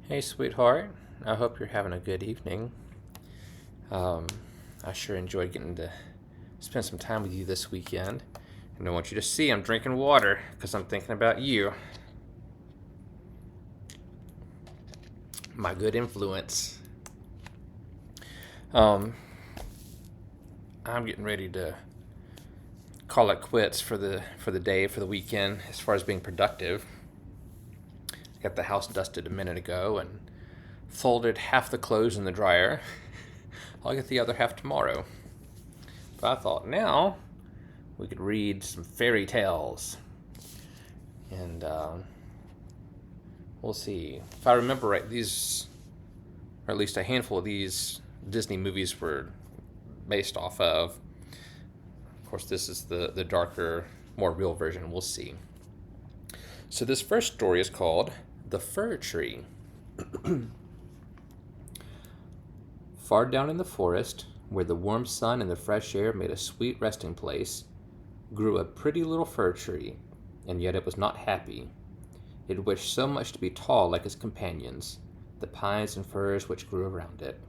Hey, sweetheart. I hope you're having a good evening. Um, I sure enjoyed getting to spend some time with you this weekend. And I want you to see I'm drinking water because I'm thinking about you. My good influence. Um, I'm getting ready to call it quits for the day, for the weekend, as far as being productive. Got the house dusted a minute ago and folded half the clothes in the dryer. I'll get the other half tomorrow. But I thought now we could read some fairy tales. And we'll see. If I remember right, these, or at least a handful of these Disney movies were based off of. Of course, this is the darker, more real version. We'll see. So this first story is called The Fir Tree. Far down in the forest, where the warm sun and the fresh air made a sweet resting place, grew a pretty little fir tree, and yet it was not happy. It wished so much to be tall like its companions, the pines and firs which grew around it.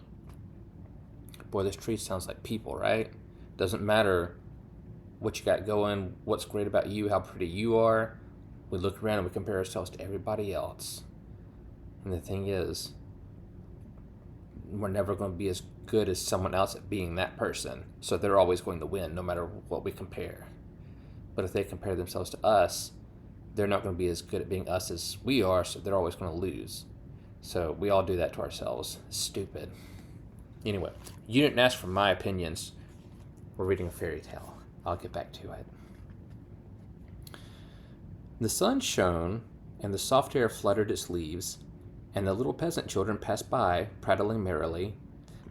Boy, this tree sounds like people, right? Doesn't matter what you got going, what's great about you, how pretty you are. We look around and we compare ourselves to everybody else. And the thing is, we're never going to be as good as someone else at being that person. So they're always going to win no matter what we compare. But if they compare themselves to us, they're not going to be as good at being us as we are, so they're always going to lose. So we all do that to ourselves. Stupid. Anyway, you didn't ask for my opinions. We're reading a fairy tale. I'll get back to it. The sun shone, and the soft air fluttered its leaves, and the little peasant children passed by, prattling merrily,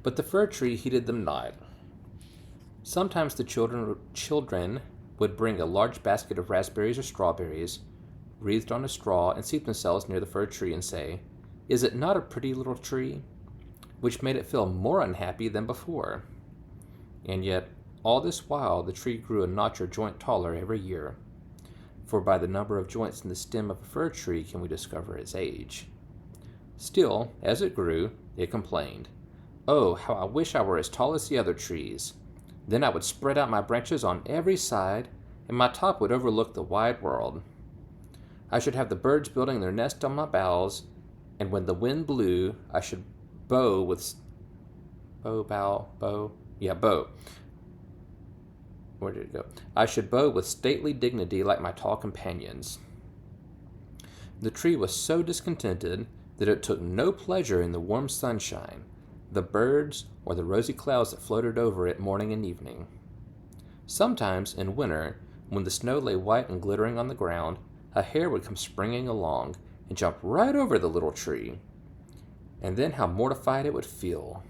but the fir tree heeded them not. Sometimes the children would bring a large basket of raspberries or strawberries, wreathed on a straw, and seat themselves near the fir tree and say, "Is it not a pretty little tree?" which made it feel more unhappy than before. And yet, all this while, the tree grew a notch or joint taller every year, for by the number of joints in the stem of a fir tree can we discover its age. Still, as it grew, it complained, "Oh, how I wish I were as tall as the other trees. Then I would spread out my branches on every side, and my top would overlook the wide world. I should have the birds building their nest on my boughs, and when the wind blew, I should bow with bow. Where did it go? I should bow with stately dignity like my tall companions." The tree was so discontented that it took no pleasure in the warm sunshine, the birds, or the rosy clouds that floated over it morning and evening. Sometimes, in winter, when the snow lay white and glittering on the ground, a hare would come springing along and jump right over the little tree. And then how mortified it would feel.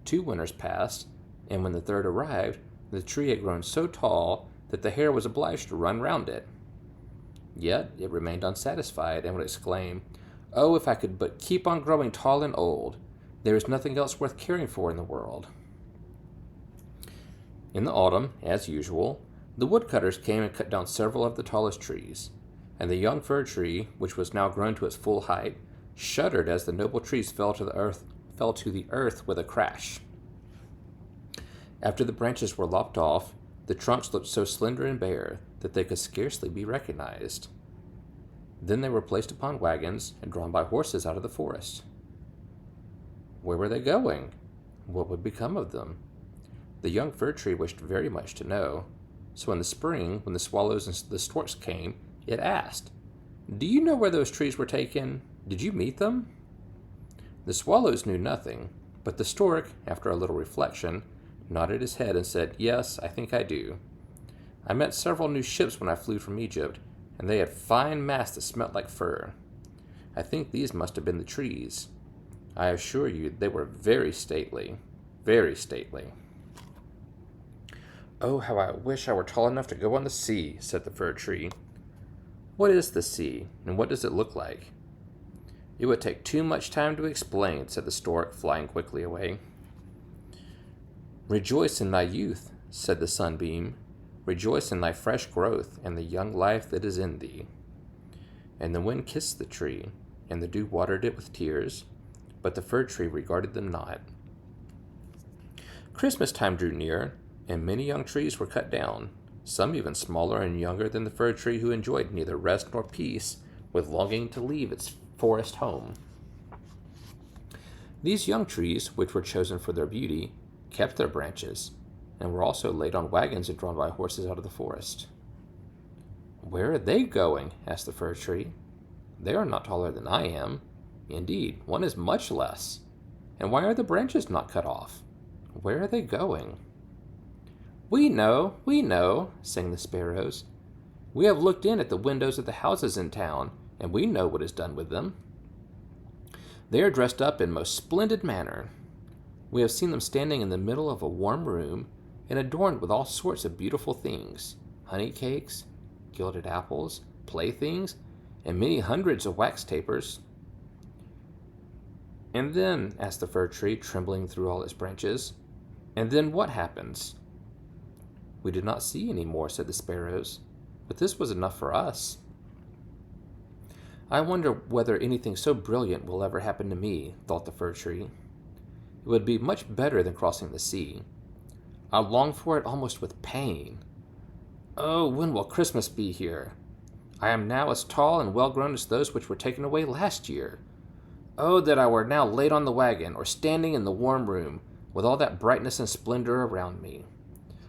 2 winters passed, and when the third arrived, the tree had grown so tall that the hare was obliged to run round it. Yet it remained unsatisfied, and would exclaim, "Oh, if I could but keep on growing tall and old! There is nothing else worth caring for in the world." In the autumn, as usual, the woodcutters came and cut down several of the tallest trees, and the young fir tree, which was now grown to its full height, shuddered as the noble trees fell to the earth with a crash. After the branches were lopped off, the trunks looked so slender and bare that they could scarcely be recognized. Then they were placed upon wagons and drawn by horses out of the forest. Where were they going? What would become of them? The young fir tree wished very much to know. So in the spring, when the swallows and the storks came, it asked, "Do you know where those trees were taken? Did you meet them?" The swallows knew nothing, but the stork, after a little reflection, nodded his head and said, "Yes, I think I do. I met several new ships when I flew from Egypt, and they had fine masts that smelt like fir. I think these must have been the trees. I assure you they were very stately, very stately." "Oh, how I wish I were tall enough to go on the sea," said the fir tree. "What is the sea, and what does it look like?" "It would take too much time to explain," said the stork, flying quickly away. "Rejoice in thy youth," said the sunbeam. "Rejoice in thy fresh growth and the young life that is in thee." And the wind kissed the tree, and the dew watered it with tears, but the fir tree regarded them not. Christmas time drew near, and many young trees were cut down, some even smaller and younger than the fir tree, who enjoyed neither rest nor peace, with longing to leave its forest home. These young trees, which were chosen for their beauty, kept their branches, and were also laid on wagons and drawn by horses out of the forest. "Where are they going?" asked the fir tree. "They are not taller than I am. Indeed, one is much less. And why are the branches not cut off? Where are they going?" We know," sang the sparrows. "We have looked in at the windows of the houses in town, and we know what is done with them. They are dressed up in most splendid manner. We have seen them standing in the middle of a warm room, and adorned with all sorts of beautiful things, honey cakes, gilded apples, playthings, and many hundreds of wax tapers." "And then," asked the fir tree, trembling through all its branches, "and then what happens?" "We did not see any more," said the sparrows, "but this was enough for us. I wonder whether anything so brilliant will ever happen to me," thought the fir tree. "It would be much better than crossing the sea. I long for it almost with pain. Oh, when will Christmas be here? I am now as tall and well grown as those which were taken away last year. Oh, that I were now laid on the wagon, or standing in the warm room, with all that brightness and splendor around me.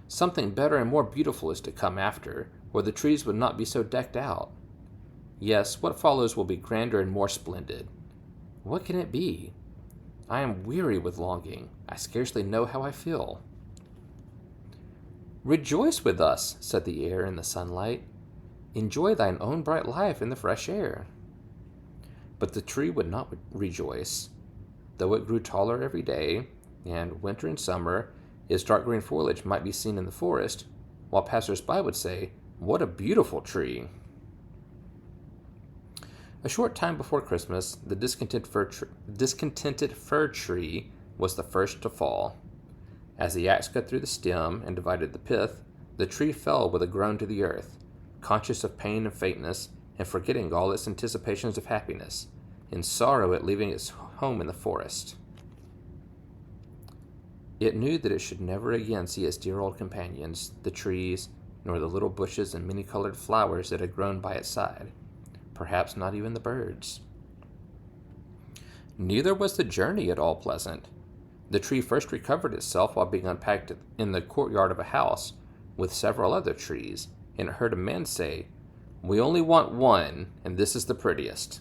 Something better and more beautiful is to come after, where the trees would not be so decked out. Yes, what follows will be grander and more splendid. What can it be? I am weary with longing. I scarcely know how I feel." "Rejoice with us," said the air in the sunlight. "Enjoy thine own bright life in the fresh air." But the tree would not rejoice. Though it grew taller every day, and winter and summer, its dark green foliage might be seen in the forest, while passers-by would say, "What a beautiful tree!" A short time before Christmas, the discontented fir tree was the first to fall. As the axe cut through the stem and divided the pith, the tree fell with a groan to the earth, conscious of pain and faintness, and forgetting all its anticipations of happiness, in sorrow at leaving its home in the forest. It knew that it should never again see its dear old companions, the trees, nor the little bushes and many-colored flowers that had grown by its side, perhaps not even the birds. Neither was the journey at all pleasant. The tree first recovered itself while being unpacked in the courtyard of a house with several other trees, and it heard a man say, "We only want one, and this is the prettiest."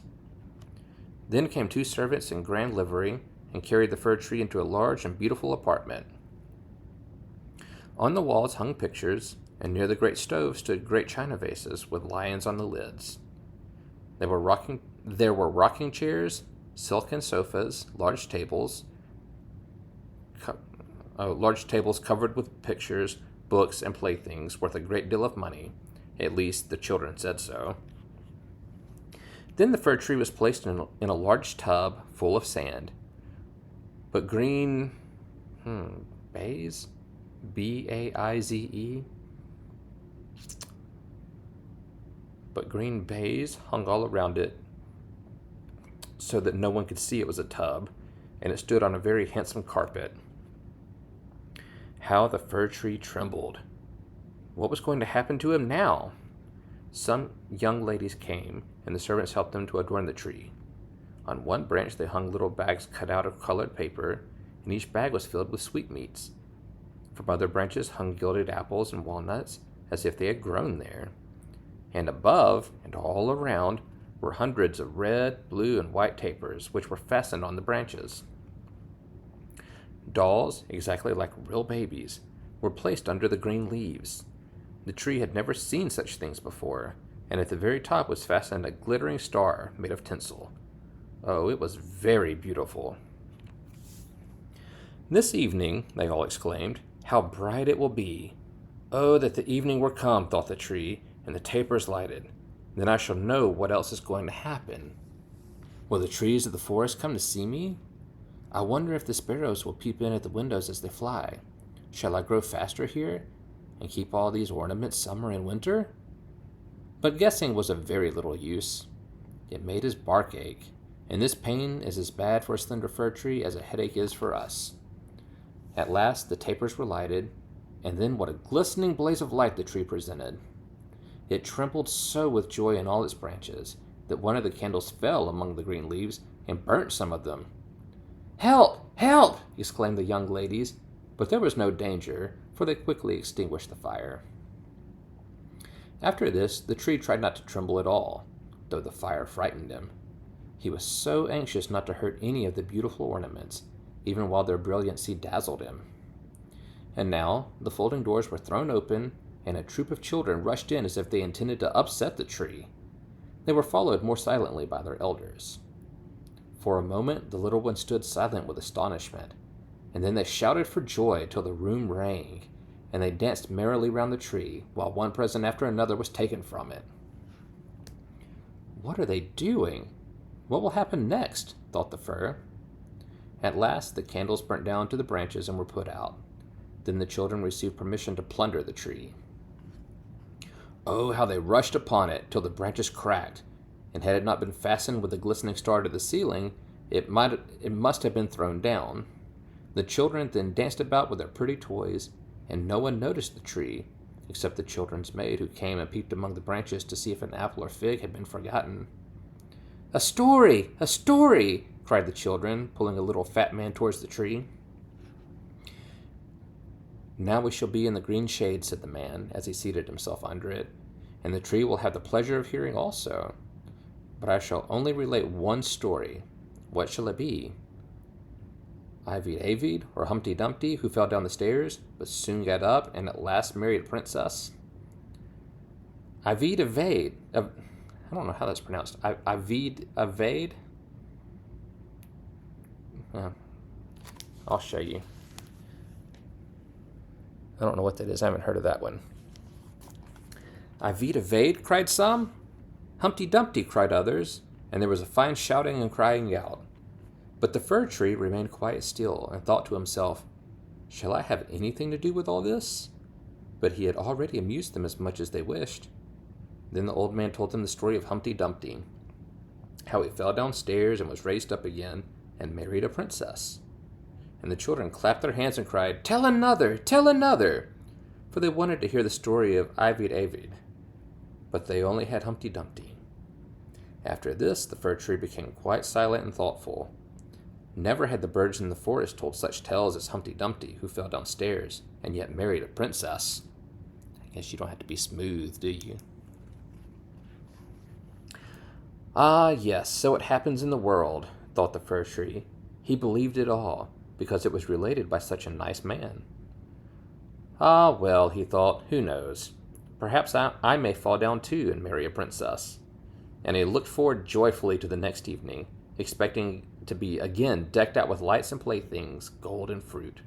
Then came two servants in grand livery, and carried the fir tree into a large and beautiful apartment. On the walls hung pictures, and near the great stove stood great china vases with lions on the lids. There were rocking chairs, silken sofas, large tables covered with pictures, books, and playthings worth a great deal of money. At least the children said so. Then the fir tree was placed in a large tub full of sand, but green baize, B-A-I-Z-E, but green baize hung all around it so that no one could see it was a tub, and it stood on a very handsome carpet. How the fir tree trembled! What was going to happen to him now? Some young ladies came, and the servants helped them to adorn the tree. On one branch they hung little bags cut out of colored paper, and each bag was filled with sweetmeats. From other branches hung gilded apples and walnuts, as if they had grown there. And above, and all around, were hundreds of red, blue, and white tapers, which were fastened on the branches. Dolls, exactly like real babies, were placed under the green leaves. The tree had never seen such things before, and at the very top was fastened a glittering star made of tinsel. Oh, it was very beautiful. "This evening," they all exclaimed, "how bright it will be! Oh, that the evening were come," thought the tree, "and the tapers lighted. Then I shall know what else is going to happen. Will the trees of the forest come to see me? I wonder if the sparrows will peep in at the windows as they fly. Shall I grow faster here, and keep all these ornaments summer and winter?" But guessing was of very little use. It made his bark ache, and this pain is as bad for a slender fir tree as a headache is for us." At last the tapers were lighted, and then what a glistening blaze of light the tree presented! It trembled so with joy in all its branches that one of the candles fell among the green leaves and burnt some of them. "Help! Help!" exclaimed the young ladies, but there was no danger, for they quickly extinguished the fire. After this, the tree tried not to tremble at all, though the fire frightened him. He was so anxious not to hurt any of the beautiful ornaments, even while their brilliancy dazzled him. And now the folding doors were thrown open, and a troop of children rushed in as if they intended to upset the tree. They were followed more silently by their elders. For a moment the little ones stood silent with astonishment, and then they shouted for joy till the room rang, and they danced merrily round the tree, while one present after another was taken from it. "What are they doing? What will happen next?" thought the fir. At last the candles burnt down to the branches and were put out. Then the children received permission to plunder the tree. Oh, how they rushed upon it till the branches cracked, and had it not been fastened with a glistening star to the ceiling, it must have been thrown down. The children then danced about with their pretty toys, and no one noticed the tree, except the children's maid, who came and peeped among the branches to see if an apple or fig had been forgotten. "A story! A story!" cried the children, pulling a little fat man towards the tree. "Now we shall be in the green shade," said the man, as he seated himself under it, "and the tree will have the pleasure of hearing also. But I shall only relate one story. What shall it be? Ivy or Humpty Dumpty, who fell down the stairs, but soon got up and at last married a princess?" Ivy. I don't know how that's pronounced. Ivy. I'll show you. I don't know what that is. I haven't heard of that one. "Ivy, cried some. "Humpty Dumpty," cried others, and there was a fine shouting and crying out. But the fir tree remained quite still, and thought to himself, "Shall I have anything to do with all this?" But he had already amused them as much as they wished. Then the old man told them the story of Humpty Dumpty, how he fell downstairs and was raised up again, and married a princess. And the children clapped their hands and cried, "Tell another! Tell another!" for they wanted to hear the story of Ivy. But they only had Humpty Dumpty. After this, the fir tree became quite silent and thoughtful. Never had the birds in the forest told such tales as Humpty Dumpty, who fell downstairs and yet married a princess. I guess you don't have to be smooth, do you? Ah, yes, so it happens in the world, thought the fir tree. He believed it all, because it was related by such a nice man. Ah, well, he thought, who knows? Perhaps I may fall down too and marry a princess. And he looked forward joyfully to the next evening, expecting to be again decked out with lights and playthings, gold and fruit.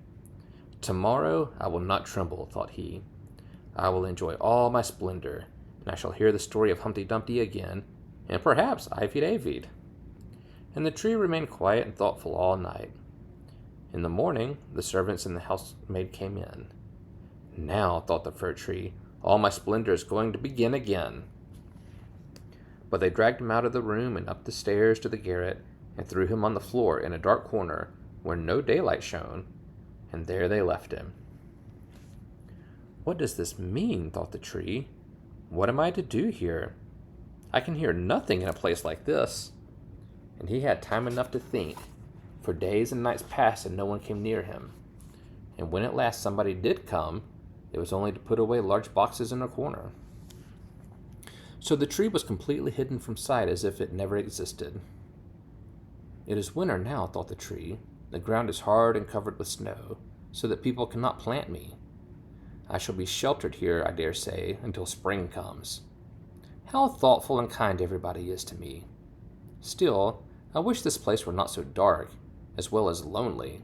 Tomorrow I will not tremble, thought he. I will enjoy all my splendor, and I shall hear the story of Humpty Dumpty again, and perhaps Ivy. And the tree remained quiet and thoughtful all night. In the morning, the servants and the housemaid came in. Now, thought the fir tree, all my splendor is going to begin again. But they dragged him out of the room and up the stairs to the garret, and threw him on the floor in a dark corner where no daylight shone, and there they left him. What does this mean, thought the tree. What am I to do here? I can hear nothing in a place like this. And he had time enough to think, for days and nights passed and no one came near him. And when at last somebody did come, it was only to put away large boxes in a corner. So the tree was completely hidden from sight as if it never existed. It is winter now, thought the tree. The ground is hard and covered with snow, so that people cannot plant me. I shall be sheltered here, I dare say, until spring comes. How thoughtful and kind everybody is to me. Still, I wish this place were not so dark, as well as lonely,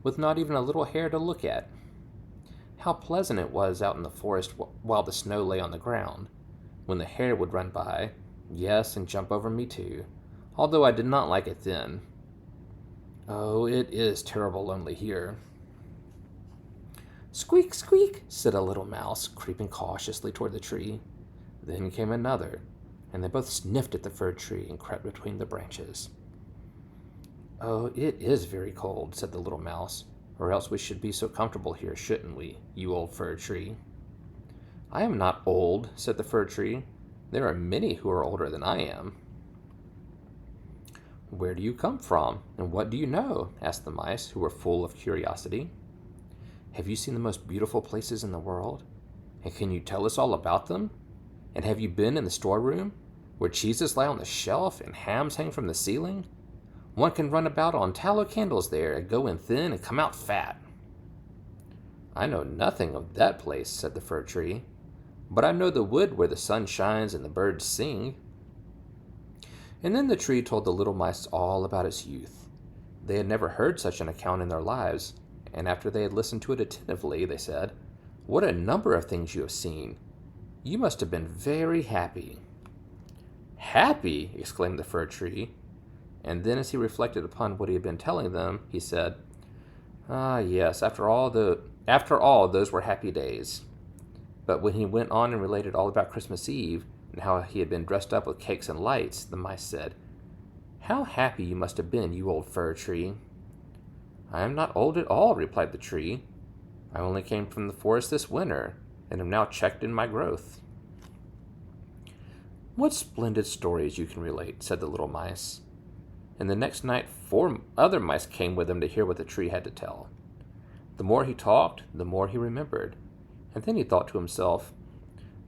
with not even a little hare to look at. How pleasant it was out in the forest while the snow lay on the ground, when the hare would run by, yes, and jump over me too, although I did not like it then. Oh, it is terrible lonely here. Squeak, squeak, said a little mouse, creeping cautiously toward the tree. Then came another, and they both sniffed at the fir tree and crept between the branches. Oh, it is very cold, said the little mouse, or else we should be so comfortable here, shouldn't we, you old fir tree? I am not old, said the fir tree. There are many who are older than I am. Where do you come from, and what do you know? Asked the mice, who were full of curiosity. Have you seen the most beautiful places in the world? And can you tell us all about them? And have you been in the storeroom, where cheeses lie on the shelf and hams hang from the ceiling? One can run about on tallow candles there and go in thin and come out fat. I know nothing of that place, said the fir tree, but I know the wood where the sun shines and the birds sing. And then the tree told the little mice all about its youth. They had never heard such an account in their lives, and after they had listened to it attentively, they said, What a number of things you have seen! You must have been very happy. Happy! Exclaimed the fir tree. And then as he reflected upon what he had been telling them, he said, Ah, yes, after all, those were happy days. But when he went on and related all about Christmas Eve, and how he had been dressed up with cakes and lights, the mice said, How happy you must have been, you old fir tree. I am not old at all, replied the tree. I only came from the forest this winter, and am now checked in my growth. What splendid stories you can relate, said the little mice. And the next night 4 other mice came with him to hear what the tree had to tell. The more he talked, the more he remembered. And then he thought to himself,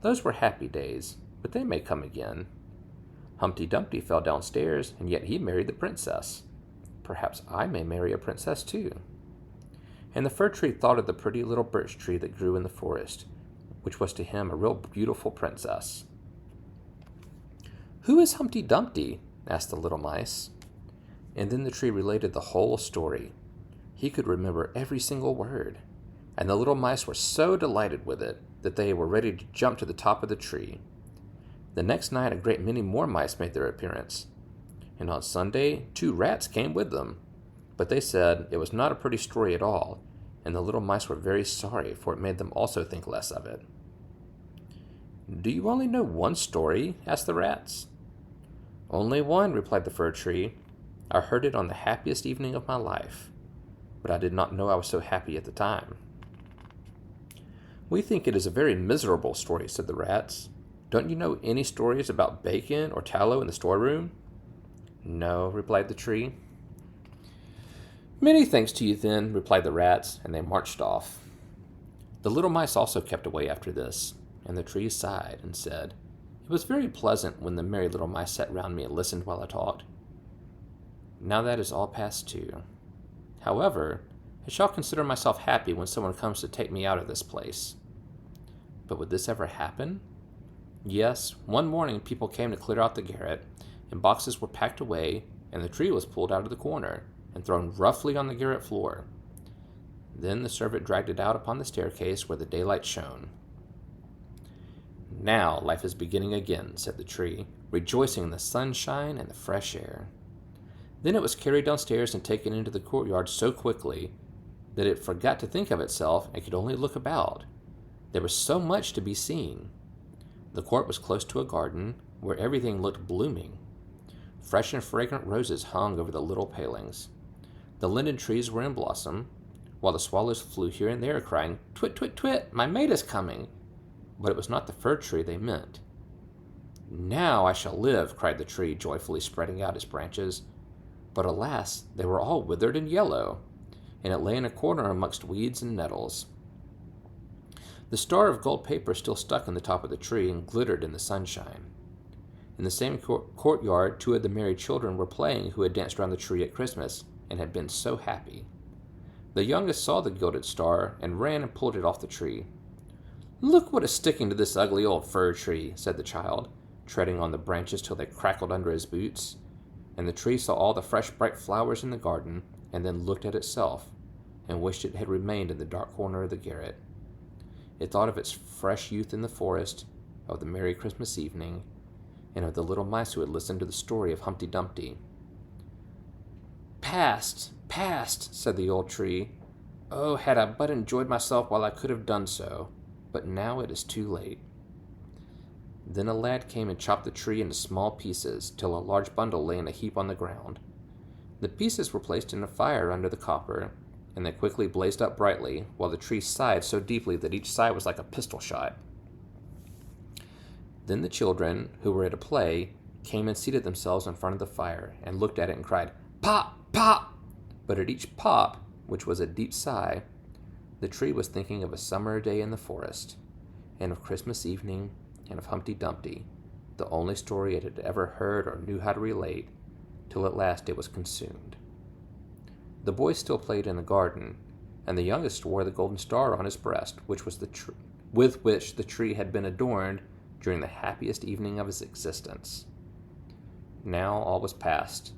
Those were happy days, but they may come again. Humpty Dumpty fell downstairs, and yet he married the princess. Perhaps I may marry a princess too. And the fir tree thought of the pretty little birch tree that grew in the forest, which was to him a real beautiful princess. Who is Humpty Dumpty? Asked the little mice. And then the tree related the whole story. He could remember every single word, and the little mice were so delighted with it that they were ready to jump to the top of the tree. The next night a great many more mice made their appearance, and on Sunday 2 rats came with them. But they said it was not a pretty story at all, and the little mice were very sorry, for it made them also think less of it. Do you only know one story? Asked the rats. Only one, replied the fir tree. I heard it on the happiest evening of my life, but I did not know I was so happy at the time. We think it is a very miserable story, said the rats. Don't you know any stories about bacon or tallow in the storeroom? No, replied the tree. Many thanks to you then, replied the rats, and they marched off. The little mice also kept away after this, and the tree sighed and said, It was very pleasant when the merry little mice sat round me and listened while I talked. Now that is all past too. However, I shall consider myself happy when someone comes to take me out of this place. But would this ever happen? Yes, one morning people came to clear out the garret, and boxes were packed away, and the tree was pulled out of the corner and thrown roughly on the garret floor. Then the servant dragged it out upon the staircase where the daylight shone. Now life is beginning again, said the tree, rejoicing in the sunshine and the fresh air. Then it was carried downstairs and taken into the courtyard so quickly that it forgot to think of itself and could only look about. There was so much to be seen. The court was close to a garden where everything looked blooming. Fresh and fragrant roses hung over the little palings. The linden trees were in blossom, while the swallows flew here and there, crying, Twit, twit, twit, my mate is coming. But it was not the fir tree they meant. Now I shall live, cried the tree, joyfully spreading out its branches. But alas, they were all withered and yellow, and it lay in a corner amongst weeds and nettles. The star of gold paper still stuck in the top of the tree and glittered in the sunshine. In the same courtyard, 2 of the merry children were playing who had danced round the tree at Christmas and had been so happy. The youngest saw the gilded star and ran and pulled it off the tree. Look what is sticking to this ugly old fir tree, said the child, treading on the branches till they crackled under his boots. And the tree saw all the fresh bright flowers in the garden, and then looked at itself, and wished it had remained in the dark corner of the garret. It thought of its fresh youth in the forest, of the merry Christmas evening, and of the little mice who had listened to the story of Humpty Dumpty. Past, past, said the old tree. Oh, had I but enjoyed myself while I could have done so, but now it is too late. Then a lad came and chopped the tree into small pieces, till a large bundle lay in a heap on the ground. The pieces were placed in a fire under the copper, and they quickly blazed up brightly, while the tree sighed so deeply that each sigh was like a pistol shot. Then the children, who were at a play, came and seated themselves in front of the fire, and looked at it and cried, "Pop! Pop!" But at each pop, which was a deep sigh, the tree was thinking of a summer day in the forest, and of Christmas evening, and of Humpty Dumpty, the only story it had ever heard or knew how to relate, till at last it was consumed. The boys still played in the garden, and the youngest wore the golden star on his breast, which was with which the tree had been adorned during the happiest evening of his existence. Now all was past.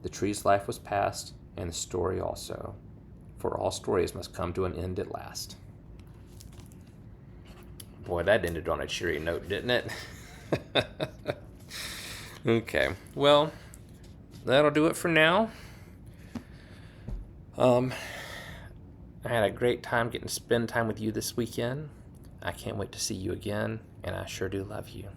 The tree's life was past, and the story also, for all stories must come to an end at last. Boy, that ended on a cheery note, didn't it? Okay, well, that'll do it for now. I had a great time getting to spend time with you this weekend. I can't wait to see you again, and I sure do love you.